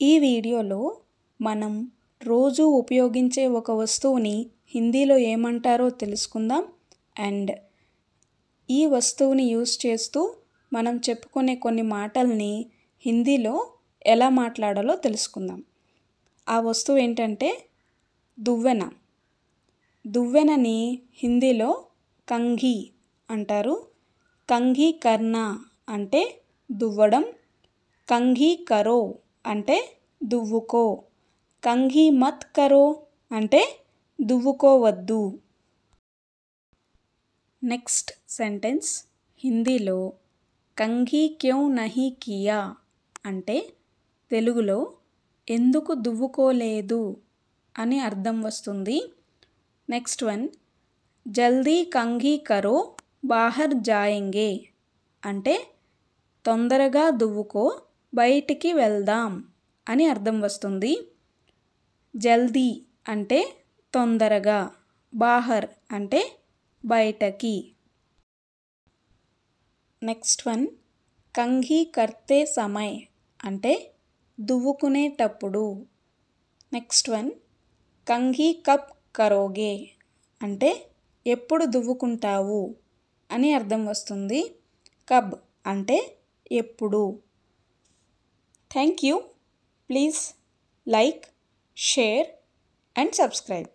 ఈ వీడియోలో మనం రోజు ఉపయోగించే ఒక వస్తువుని హిందీలో ఏమంటారో తెలుసుకుందాం. అండ్ ఈ వస్తువుని యూస్ చేస్తూ మనం చెప్పుకునే కొన్ని మాటల్ని హిందీలో ఎలా మాట్లాడాలో తెలుసుకుందాం. ఆ వస్తువు ఏంటంటే దువ్వెన. దువ్వెనని హిందీలో కంఘీ అంటారు. కంఘీ కర్నా అంటే దువ్వడం, కంఘీ కరో అంటే దువ్వుకో, కంఘీ మత్ కరో అంటే దువ్వుకోవద్దు. నెక్స్ట్ సెంటెన్స్ హిందీలో కంఘీ క్యూ నహీ కియా అంటే తెలుగులో ఎందుకు దువ్వుకోలేదు అని అర్థం వస్తుంది. నెక్స్ట్ వన్ జల్దీ కంఘీ కరో బాహర్ జాయేంగే అంటే తొందరగా దువ్వుకో బయటికి వెళ్దాం అని అర్థం వస్తుంది. జల్దీ అంటే తొందరగా, బాహర్ అంటే బయటకి. నెక్స్ట్ వన్ కంఘీ కర్తే సమయ్ అంటే దువ్వుకునేటప్పుడు. నెక్స్ట్ వన్ కంఘీ కబ్ కరోగే అంటే ఎప్పుడు దువ్వుకుంటావు అని అర్థం వస్తుంది. కబ్ అంటే ఎప్పుడు. Thank you. Please like, share and subscribe.